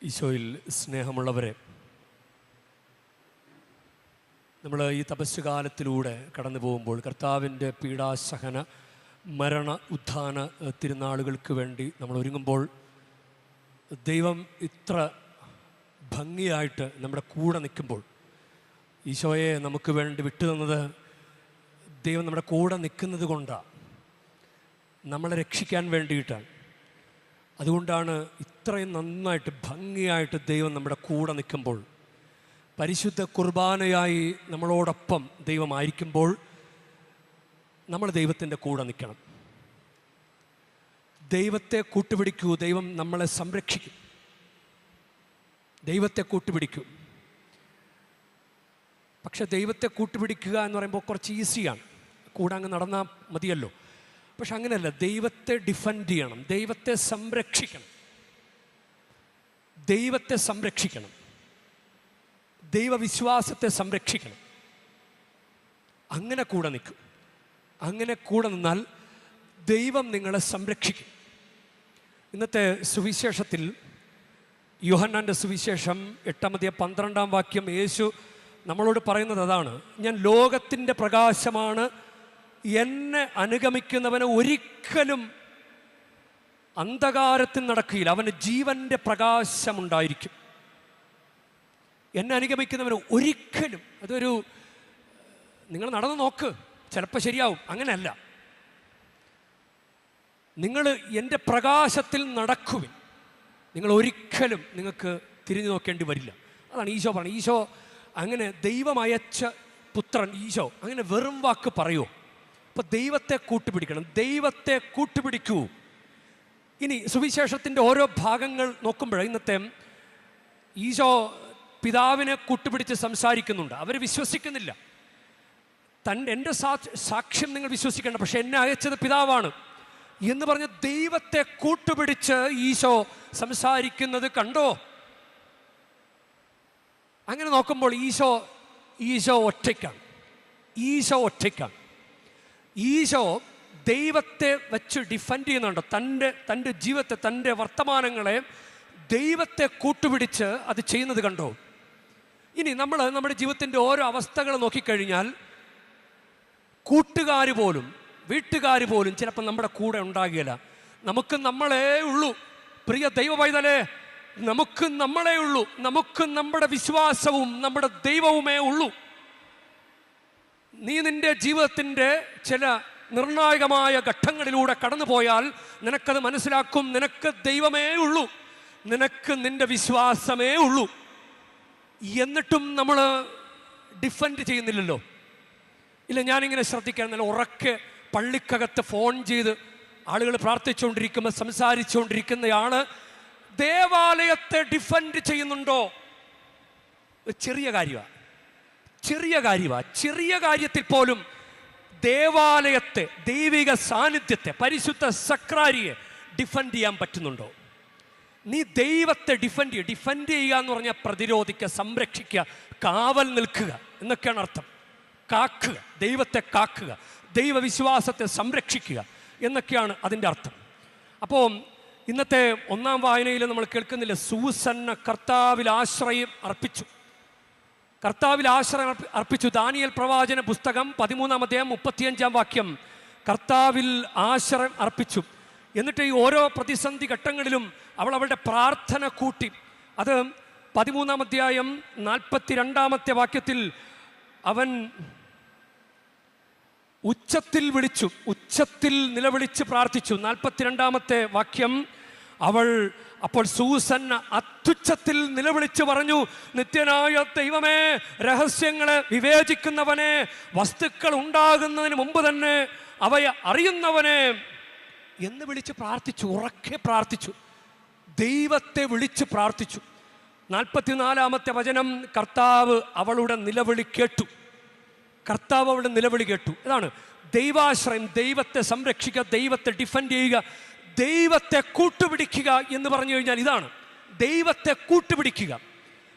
ഈശോയിൽ സ്നേഹമുള്ളവരെ, നമ്മൾ ഈ തപസ്സുകാലത്തിലൂടെ കടന്നു പോകുമ്പോൾ കർത്താവിൻ്റെ പീഡാസഹന മരണ ഉത്ഥാന തിരുനാളുകൾക്ക് വേണ്ടി നമ്മൾ ഒരുങ്ങുമ്പോൾ ദൈവം ഇത്ര ഭംഗിയായിട്ട് നമ്മുടെ കൂടെ നിൽക്കുമ്പോൾ, ഈശോയെ നമുക്ക് വേണ്ടി വിട്ടുതന്നത് ദൈവം നമ്മുടെ കൂടെ നിൽക്കുന്നത് കൊണ്ടാണ്, നമ്മളെ രക്ഷിക്കാൻ വേണ്ടിയിട്ടാണ്. അതുകൊണ്ടാണ് ഇത്രയും നന്നായിട്ട് ഭംഗിയായിട്ട് ദൈവം നമ്മുടെ കൂടെ നിൽക്കുമ്പോൾ, പരിശുദ്ധ കുർബാനയായി നമ്മളോടൊപ്പം ദൈവമായിരിക്കുമ്പോൾ നമ്മൾ ദൈവത്തിൻ്റെ കൂടെ നിൽക്കണം. ദൈവത്തെ കൂട്ടുപിടിക്കൂ, ദൈവം നമ്മളെ സംരക്ഷിക്കും. ദൈവത്തെ കൂട്ടുപിടിക്കൂ. പക്ഷെ ദൈവത്തെ കൂട്ടുപിടിക്കുക എന്ന് പറയുമ്പോൾ കുറച്ച് ഈസിയാണ്, കൂടെ അങ്ങ് നടന്നാൽ മതിയല്ലോ. പക്ഷെ അങ്ങനെയല്ല, ദൈവത്തെ ഡിഫെൻഡ് ചെയ്യണം, ദൈവത്തെ സംരക്ഷിക്കണം, ദൈവത്തെ സംരക്ഷിക്കണം, ദൈവവിശ്വാസത്തെ സംരക്ഷിക്കണം. അങ്ങനെ കൂടെ നിൽക്കും. അങ്ങനെ കൂടെ നിന്നാൽ ദൈവം നിങ്ങളെ സംരക്ഷിക്കും. ഇന്നത്തെ സുവിശേഷത്തിൽ, യോഹന്നാൻ്റെ സുവിശേഷം 8:12 യേശു നമ്മളോട് പറയുന്നത് അതാണ്. ഞാൻ ലോകത്തിൻ്റെ പ്രകാശമാണ്, എന്നെ അനുഗമിക്കുന്നവന് ഒരിക്കലും അന്ധകാരത്തിൽ നടക്കുകയില്ല, അവന് ജീവൻ്റെ പ്രകാശമുണ്ടായിരിക്കും. എന്നെ അനുഗമിക്കുന്നവന് ഒരിക്കലും, അതൊരു നിങ്ങൾ നടന്നു നോക്ക്, ചിലപ്പോൾ ശരിയാവും, അങ്ങനെയല്ല. നിങ്ങൾ എൻ്റെ പ്രകാശത്തിൽ നടക്കുവിൻ, നിങ്ങൾ ഒരിക്കലും നിങ്ങൾക്ക് തിരിഞ്ഞു നോക്കേണ്ടി വരില്ല. അതാണ് ഈശോ പറഞ്ഞത്. ഈശോ അങ്ങനെ ദൈവം അയച്ച പുത്രൻ ഈശോ അങ്ങനെ വെറും വാക്ക് പറയുമോ? അപ്പോൾ ദൈവത്തെ കൂട്ടുപിടിക്കണം, ദൈവത്തെ കൂട്ടുപിടിക്കൂ. ഇനി സുവിശേഷത്തിൻ്റെ ഓരോ ഭാഗങ്ങൾ നോക്കുമ്പോൾ ഇന്നത്തെ ഈശോ പിതാവിനെ കൂട്ടുപിടിച്ച് സംസാരിക്കുന്നുണ്ട്. അവർ വിശ്വസിക്കുന്നില്ല. എൻ്റെ സാക്ഷ്യം നിങ്ങൾ വിശ്വസിക്കേണ്ട, പക്ഷെ എന്നെ അയച്ചത് പിതാവാണ് എന്ന് പറഞ്ഞ് ദൈവത്തെ കൂട്ടുപിടിച്ച് ഈശോ സംസാരിക്കുന്നത് കണ്ടോ? അങ്ങനെ നോക്കുമ്പോൾ ഈശോ ഒറ്റയ്ക്കാണ്. ഈശോ ദൈവത്തെ വെച്ച് ഡിഫെൻഡ് ചെയ്യുന്നുണ്ട്. തൻ്റെ ജീവിതത്തെ, തൻ്റെ വർത്തമാനങ്ങളെ ദൈവത്തെ കൂട്ടുപിടിച്ച് അത് ചെയ്യുന്നത് കണ്ടോ? ഇനി നമ്മൾ നമ്മുടെ ജീവിതത്തിൻ്റെ ഓരോ അവസ്ഥകൾ നോക്കിക്കഴിഞ്ഞാൽ കൂട്ടുകാർ പോലും, വീട്ടുകാർ പോലും ചിലപ്പോൾ നമ്മുടെ കൂടെ ഉണ്ടാകില്ല. നമുക്ക് നമ്മളേ ഉള്ളൂ. പ്രിയ ദൈവ പൈതലേ, നമുക്ക് നമ്മളേ ഉള്ളൂ. നമുക്ക് നമ്മുടെ വിശ്വാസവും നമ്മുടെ ദൈവവുമേ ഉള്ളൂ. നീ നിൻ്റെ ജീവിതത്തിൻ്റെ ചില നിർണായകമായ ഘട്ടങ്ങളിലൂടെ കടന്നു പോയാൽ നിനക്കത് മനസ്സിലാക്കും. നിനക്ക് ദൈവമേ ഉള്ളൂ, നിനക്ക് നിൻ്റെ വിശ്വാസമേ ഉള്ളൂ. എന്നിട്ടും നമ്മൾ ഡിഫെൻഡ് ചെയ്യുന്നില്ലല്ലോ. ഇല്ല, ഞാനിങ്ങനെ ശ്രദ്ധിക്കാൻ, നല്ല ഉറക്കെ പള്ളിക്കകത്ത് ഫോൺ ചെയ്ത് ആളുകൾ പ്രാർത്ഥിച്ചുകൊണ്ടിരിക്കുമ്പോൾ സംസാരിച്ചുകൊണ്ടിരിക്കുന്നയാള് ദേവാലയത്തെ ഡിഫെൻഡ് ചെയ്യുന്നുണ്ടോ? ചെറിയ കാര്യമാണ്. ചെറിയ കാര്യത്തിൽ പോലും ദേവാലയത്തെ, ദൈവിക സാന്നിധ്യത്തെ, പരിശുദ്ധ സക്രാരിയെ ഡിഫെൻഡ് ചെയ്യാൻ പറ്റുന്നുണ്ടോ? നീ ദൈവത്തെ ഡിഫെൻഡ് ചെയ്യുക എന്ന് പറഞ്ഞാൽ പ്രതിരോധിക്കുക, സംരക്ഷിക്കുക, കാവൽ നിൽക്കുക എന്നൊക്കെയാണ് അർത്ഥം. കാക്കുക, ദൈവത്തെ കാക്കുക, ദൈവവിശ്വാസത്തെ സംരക്ഷിക്കുക എന്നൊക്കെയാണ് അതിൻ്റെ അർത്ഥം. അപ്പോൾ ഇന്നത്തെ ഒന്നാം വായനയിൽ നമ്മൾ കേൾക്കുന്നില്ല, സൂസന്ന കർത്താവിൽ ആശ്രയം അർപ്പിച്ചു. ദാനിയേൽ പ്രവാചന പുസ്തകം 13:35 കർത്താവിൽ ആശ്രയം അർപ്പിച്ചു. എന്നിട്ട് ഈ ഓരോ പ്രതിസന്ധി ഘട്ടങ്ങളിലും അവളുടെ പ്രാർത്ഥന കൂട്ടി. അത് 13:42 അവൻ ഉച്ചത്തിൽ നിലവിളിച്ച് പ്രാർത്ഥിച്ചു. 42 അവൾ അപ്പോൾ സൂസന്ന അത്യുച്ചത്തിൽ നിലവിളിച്ച് പറഞ്ഞു, നിത്യനായ ദൈവമേ, രഹസ്യങ്ങളെ വിവേചിക്കുന്നവനെ, വസ്തുക്കൾ ഉണ്ടാകുന്നതിന് മുമ്പ് തന്നെ അവയെ അറിയുന്നവനെ എന്ന് വിളിച്ച് പ്രാർത്ഥിച്ചു. ഉറക്കെ പ്രാർത്ഥിച്ചു, ദൈവത്തെ വിളിച്ച് പ്രാർത്ഥിച്ചു. 44 കർത്താവ് അവളുടെ നിലവിളി കേട്ടു. ഇതാണ് ദൈവാശ്രയം. ദൈവത്തെ സംരക്ഷിക്കുക, ദൈവത്തെ ഡിഫെൻഡ് ചെയ്യുക, ദൈവത്തെ കൂട്ടുപിടിക്കുക എന്ന് പറഞ്ഞു കഴിഞ്ഞാൽ ഇതാണ്. ദൈവത്തെ കൂട്ടുപിടിക്കുക.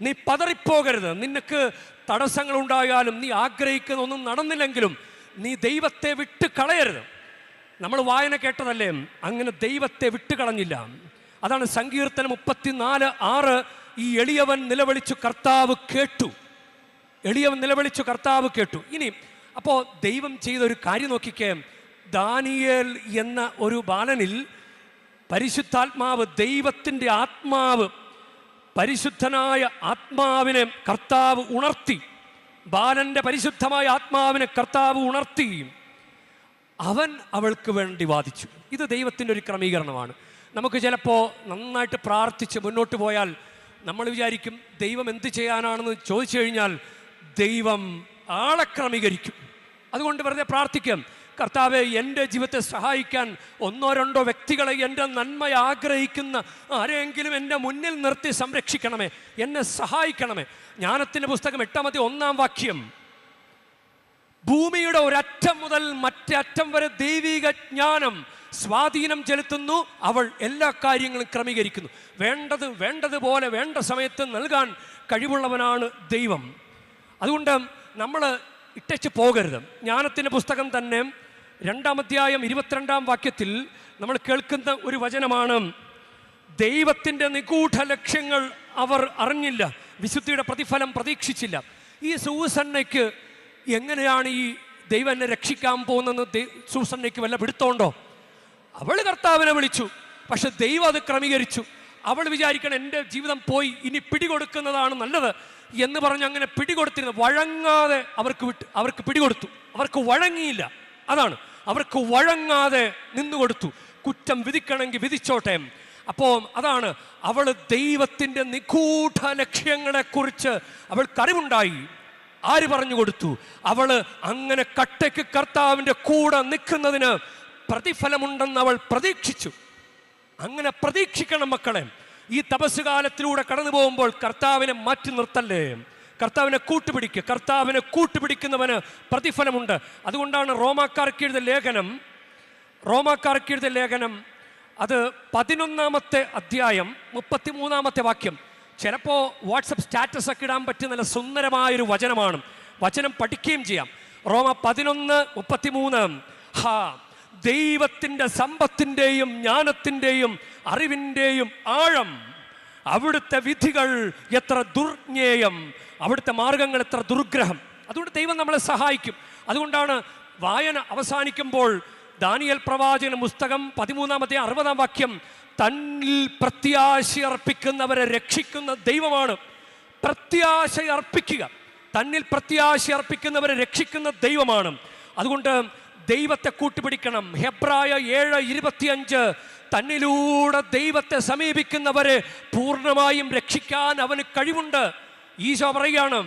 നീ പതറിപ്പോകരുത്. നിനക്ക് തടസ്സങ്ങളുണ്ടായാലും, നീ ആഗ്രഹിക്കുന്ന ഒന്നും നടന്നില്ലെങ്കിലും നീ ദൈവത്തെ വിട്ട് കളയരുത്. നമ്മൾ വായന കേട്ടതല്ലേ, അങ്ങനെ ദൈവത്തെ വിട്ടുകളഞ്ഞില്ല. അതാണ് സങ്കീർത്തനം 34:6. ഈ എളിയവൻ നിലവിളിച്ചു കർത്താവ് കേട്ടു. എളിയവൻ നിലവിളിച്ചു കർത്താവ് കേട്ടു. ഇനി അപ്പോൾ ദൈവം ചെയ്ത ഒരു കാര്യം നോക്കിക്കേ. ദാനിയേൽ എന്ന ഒരു ബാലനിൽ പരിശുദ്ധാത്മാവ്, ദൈവത്തിൻ്റെ ആത്മാവ്, പരിശുദ്ധനായ ആത്മാവിനെ കർത്താവ് ഉണർത്തി. ബാലന്റെ പരിശുദ്ധമായ ആത്മാവിനെ കർത്താവ് ഉണർത്തി. അവൻ അവൾക്ക് വേണ്ടി വാദിച്ചു. ഇത് ദൈവത്തിൻ്റെ ഒരു ക്രമീകരണമാണ്. നമുക്ക് ചിലപ്പോൾ നന്നായിട്ട് പ്രാർത്ഥിച്ച് മുന്നോട്ട് പോയാൽ നമ്മൾ വിചാരിക്കും ദൈവം എന്ത് ചെയ്യാനാണെന്ന് ചോദിച്ചു കഴിഞ്ഞാൽ ദൈവം ആളെ ക്രമീകരിക്കും. അതുകൊണ്ട് വെറുതെ പ്രാർത്ഥിക്കാം, കർത്താവെ എൻ്റെ ജീവിതത്തെ സഹായിക്കാൻ 1-2 വ്യക്തികളെ എൻ്റെ നന്മ ആഗ്രഹിക്കുന്ന ആരെങ്കിലും എൻ്റെ മുന്നിൽ നിർത്തി സംരക്ഷിക്കണമേ, എന്നെ സഹായിക്കണമേ. ജ്ഞാനത്തിൻ്റെ പുസ്തകം 8-1 ഭൂമിയുടെ ഒരറ്റം മുതൽ മറ്റേ അറ്റം വരെ ദൈവിക ജ്ഞാനം സ്വാധീനം ചെലുത്തുന്നു. അവൾ എല്ലാ കാര്യങ്ങളും ക്രമീകരിക്കുന്നു. വേണ്ടതുപോലെ വേണ്ട സമയത്ത് നൽകാൻ കഴിവുള്ളവനാണ് ദൈവം. അതുകൊണ്ട് നമ്മൾ ഇട്ടച്ച് പോകരുത്. ജ്ഞാനത്തിൻ്റെ പുസ്തകം തന്നെ 2-ാം അധ്യായം 22-ാം വാക്യത്തിൽ നമ്മൾ കേൾക്കുന്ന ഒരു വചനമാണ്, ദൈവത്തിൻ്റെ നിഗൂഢ ലക്ഷ്യങ്ങൾ അവർ അറിഞ്ഞില്ല, വിശുദ്ധിയുടെ പ്രതിഫലം പ്രതീക്ഷിച്ചില്ല. ഈ സൂസന്നയ്ക്ക് എങ്ങനെയാണ് ഈ ദൈവം എന്നെ രക്ഷിക്കാൻ പോകുന്നത് സൂസന്നയ്ക്ക് വല്ല പിടുത്തോണ്ടോ? അവൾ കർത്താവിനെ വിളിച്ചു, പക്ഷെ ദൈവം അത് ക്രമീകരിച്ചു. അവൾ വിചാരിക്കണം എൻ്റെ ജീവിതം പോയി, ഇനി പിടികൊടുക്കുന്നതാണ് നല്ലത് എന്ന് പറഞ്ഞ് അങ്ങനെ പിടികൊടുത്തിരുന്നു. വഴങ്ങാതെ അവർക്ക് പിടികൊടുത്തു. അവർക്ക് വഴങ്ങിയില്ല. അതാണ്, അവർക്ക് വഴങ്ങാതെ നിന്നുകൊടുത്തു. കുറ്റം വിധിക്കണമെങ്കിൽ വിധിച്ചോട്ടെ. അപ്പോൾ അതാണ്, അവൾ ദൈവത്തിൻ്റെ നിഗൂഢ ലക്ഷ്യങ്ങളെക്കുറിച്ച് അവൾക്കറിവുണ്ടായി. ആര് പറഞ്ഞു കൊടുത്തു? അവള് അങ്ങനെ കട്ടയ്ക്ക് കർത്താവിൻ്റെ കൂടെ നിൽക്കുന്നതിന് പ്രതിഫലമുണ്ടെന്ന് അവൾ പ്രതീക്ഷിച്ചു. അങ്ങനെ പ്രതീക്ഷിക്കണം മക്കളെ. ഈ തപസ് കാലത്തിലൂടെ കടന്നു പോകുമ്പോൾ കർത്താവിനെ മാറ്റി നിർത്തല്ലേ, കർത്താവിനെ കൂട്ടുപിടിക്കുക. കർത്താവിനെ കൂട്ടുപിടിക്കുന്നവന് പ്രതിഫലമുണ്ട്. അതുകൊണ്ടാണ് റോമാക്കാർക്ക് എഴുതിയ ലേഖനം അത് 11-ാമത്തെ അധ്യായം 33-ാമത്തെ വാക്യം. ചിലപ്പോൾ വാട്സപ്പ് സ്റ്റാറ്റസ് ഒക്കെ ഇടാൻ പറ്റിയ നല്ല സുന്ദരമായൊരു വചനമാണ്. വചനം പഠിക്കുകയും ചെയ്യാം. റോമ 11:33. ദൈവത്തിൻ്റെ സമ്പത്തിൻ്റെയും ജ്ഞാനത്തിൻ്റെയും അറിവിൻ്റെയും ആഴം, അവിടുത്തെ വിധികൾ എത്ര ദുർജ്ഞേയം, അവിടുത്തെ മാർഗങ്ങൾ എത്ര ദുർഗ്രഹം. അതുകൊണ്ട് ദൈവം നമ്മളെ സഹായിക്കും. അതുകൊണ്ടാണ് വായന അവസാനിക്കുമ്പോൾ ദാനിയേൽ പ്രവാചകന്റെ പുസ്തകം 13-ാം 60-ാം വാക്യം, തന്നിൽ പ്രത്യാശ അർപ്പിക്കുന്നവരെ രക്ഷിക്കുന്ന ദൈവമാണ്. പ്രത്യാശ അർപ്പിക്കുക, തന്നിൽ പ്രത്യാശ അർപ്പിക്കുന്നവരെ രക്ഷിക്കുന്ന ദൈവമാണ്. അതുകൊണ്ട് ദൈവത്തെ കൂട്ടുപിടിക്കണം. ഹെബ്രായ 7:25, തന്നിലൂടെ ദൈവത്തെ സമീപിക്കുന്നവരെ പൂർണ്ണമായും രക്ഷിക്കാൻ അവന് കഴിവുണ്ട്. ഈശോ പറയുകയാണ്,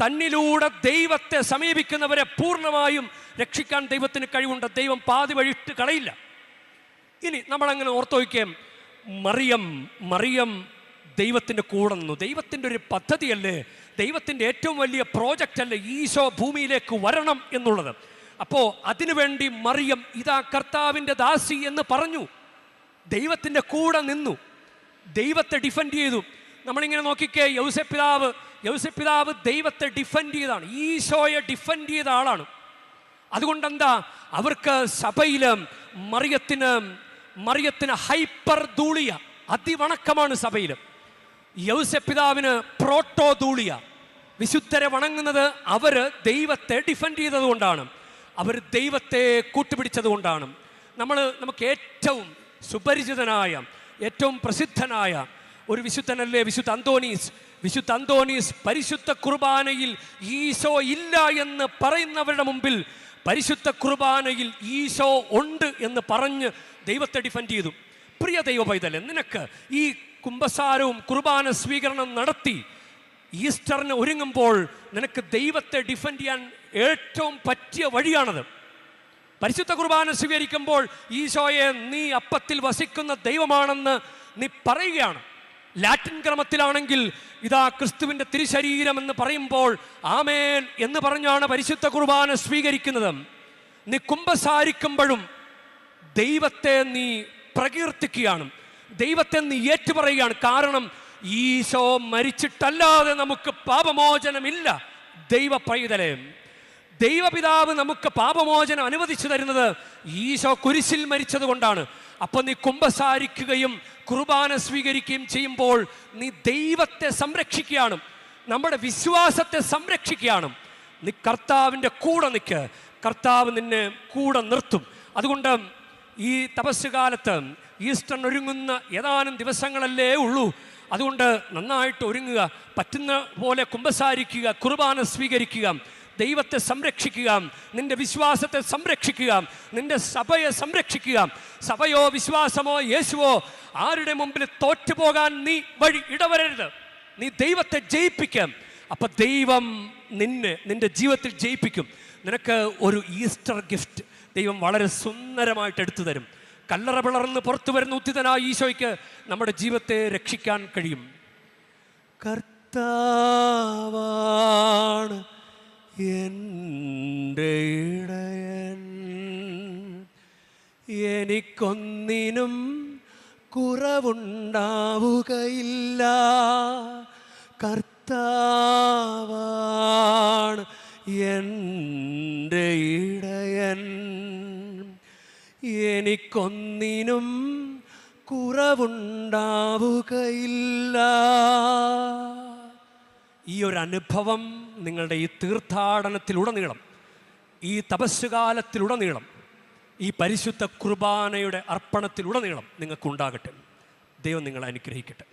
തന്നിലൂടെ ദൈവത്തെ സമീപിക്കുന്നവരെ പൂർണ്ണമായും രക്ഷിക്കാൻ ദൈവത്തിന് കഴിവുണ്ട്. ദൈവം പാതി വഴിയിട്ട് കളയില്ല. ഇനി നമ്മളങ്ങനെ ഓർത്തോയ്ക്കാം, മറിയം ദൈവത്തിൻ്റെ കൂടെ നിന്നു. ദൈവത്തിൻ്റെ ഒരു പദ്ധതിയല്ലേ, ദൈവത്തിൻ്റെ ഏറ്റവും വലിയ പ്രോജക്റ്റ് അല്ലേ ഈശോ ഭൂമിയിലേക്ക് വരണം എന്നുള്ളത്. അപ്പോൾ അതിനുവേണ്ടി മറിയം ഇതാ കർത്താവിൻ്റെ ദാസി എന്ന് പറഞ്ഞു. ദൈവത്തിൻ്റെ കൂടെ നിന്നു, ദൈവത്തെ ഡിഫെൻഡ് ചെയ്തു. നമ്മളിങ്ങനെ നോക്കിക്കേ, യൗസപിതാവ് ദൈവത്തെ ഡിഫെൻഡ് ചെയ്താണ്, ഈശോയെ ഡിഫെൻഡ് ചെയ്ത ആളാണ്. അതുകൊണ്ടെന്താ, അവർക്ക് സഭയിൽ മറിയത്തിന് ഹൈപ്പർ ധൂളിയ, അതിവണക്കമാണ് സഭയിൽ. യൗസപിതാവിന് പ്രോട്ടോ ധൂളിയ. വിശുദ്ധരെ വണങ്ങുന്നത് അവർ ദൈവത്തെ ഡിഫെൻഡ് ചെയ്തത് കൊണ്ടാണ്, അവർ ദൈവത്തെ കൂട്ടുപിടിച്ചത് കൊണ്ടാണ്. നമുക്ക് ഏറ്റവും സുപരിചിതനായ, ഏറ്റവും പ്രസിദ്ധനായ ഒരു വിശുദ്ധനല്ലേ വിശുദ്ധ അന്തോണീസ്. പരിശുദ്ധ കുർബാനയിൽ ഈശോ ഇല്ല എന്ന് പറയുന്നവരുടെ മുമ്പിൽ പരിശുദ്ധ കുർബാനയിൽ ഈശോ ഉണ്ട് എന്ന് പറഞ്ഞ് ദൈവത്തെ ഡിഫെൻഡ് ചെയ്തു. പ്രിയ ദൈവ പൈതലേ, നിനക്ക് ഈ കുംഭസാരവും കുർബാന സ്വീകരണം നടത്തി ഈസ്റ്ററിന് ഒരുങ്ങുമ്പോൾ നിനക്ക് ദൈവത്തെ ഡിഫെൻഡ് ചെയ്യാൻ ഏറ്റവും പറ്റിയ വഴിയാണത്. പരിശുദ്ധ കുർബാന സ്വീകരിക്കുമ്പോൾ ഈശോയെ നീ അപ്പത്തിൽ വസിക്കുന്ന ദൈവമാണെന്ന് നീ പറയുകയാണ്. ലാറ്റിൻ ക്രമത്തിലാണെങ്കിൽ ഇതാ ക്രിസ്തുവിൻ്റെ തിരുശരീരം എന്ന് പറയുമ്പോൾ ആമേൻ എന്ന് പറഞ്ഞാണ് പരിശുദ്ധ കുർബാന സ്വീകരിക്കുന്നത്. നീ കുംഭസാരിക്കുമ്പോഴും ദൈവത്തെ നീ പ്രകീർത്തിക്കുകയാണ്, ദൈവത്തെ നീ ഏറ്റുപറയുകയാണ്. കാരണം ഈശോ മരിച്ചിട്ടല്ലാതെ നമുക്ക് പാപമോചനമില്ല. ദൈവ പൈതലേ, ദൈവപിതാവ് നമുക്ക് പാപമോചനം അനുവദിച്ചു തരുന്നത് ഈശോ കുരിശിൽ മരിച്ചത് കൊണ്ടാണ്. അപ്പോൾ നീ കുമ്പസാരിക്കുകയും കുർബാന സ്വീകരിക്കുകയും ചെയ്യുമ്പോൾ നീ ദൈവത്തെ സംരക്ഷിക്കുകയാണ്, നമ്മുടെ വിശ്വാസത്തെ സംരക്ഷിക്കുകയാണ്. നീ കർത്താവിൻ്റെ കൂടെ നിൽക്ക്, കർത്താവ് നിന്നെ കൂടെ നിർത്തും. അതുകൊണ്ട് ഈ തപസ് കാലത്ത് ഈസ്റ്ററിന് ഒരുങ്ങുന്ന ഏതാനും ദിവസങ്ങളല്ലേ ഉള്ളൂ. അതുകൊണ്ട് നന്നായിട്ട് ഒരുങ്ങുക, പറ്റുന്ന പോലെ കുമ്പസാരിക്കുക, കുർബാന സ്വീകരിക്കുക, ദൈവത്തെ സംരക്ഷിക്കുക, നിന്റെ വിശ്വാസത്തെ സംരക്ഷിക്കുക, നിന്റെ സഭയെ സംരക്ഷിക്കുക. സഭയോ വിശ്വാസമോ യേശുവോ ആരുടെ മുമ്പിൽ തോറ്റുപോകാൻ നീ വഴി ഇടവരരുത്. നീ ദൈവത്തെ ജയിപ്പിക്കാം. അപ്പം ദൈവം നിന്റെ ജീവിതത്തിൽ ജയിപ്പിക്കും. നിനക്ക് ഒരു ഈസ്റ്റർ ഗിഫ്റ്റ് ദൈവം വളരെ സുന്ദരമായിട്ട് എടുത്തു തരും. കല്ലറ പിളർന്ന് പുറത്തു വരുന്ന ഉത്തിതനായ ഈശോയ്ക്ക് നമ്മുടെ ജീവിതത്തെ രക്ഷിക്കാൻ കഴിയും. കർത്താവാണ് എൻ്റെ ഇടയൻ, എനിക്കൊന്നിനും കുറവുണ്ടാവുകയില്ല. കർത്താവാണ് എൻ്റെ ഇടയൻ, എനിക്കൊന്നിനും കുറവുണ്ടാവുകയില്ല. ഈ ഒരു അനുഭവം നിങ്ങളുടെ ഈ തീർത്ഥാടനത്തിലുടനീളം, ഈ തപസ്സുകാലത്തിലുടനീളം, ഈ പരിശുദ്ധ കുർബാനയുടെ അർപ്പണത്തിലുടനീളം നിങ്ങൾക്കുണ്ടാകട്ടെ. ദൈവം നിങ്ങളെ അനുഗ്രഹിക്കട്ടെ.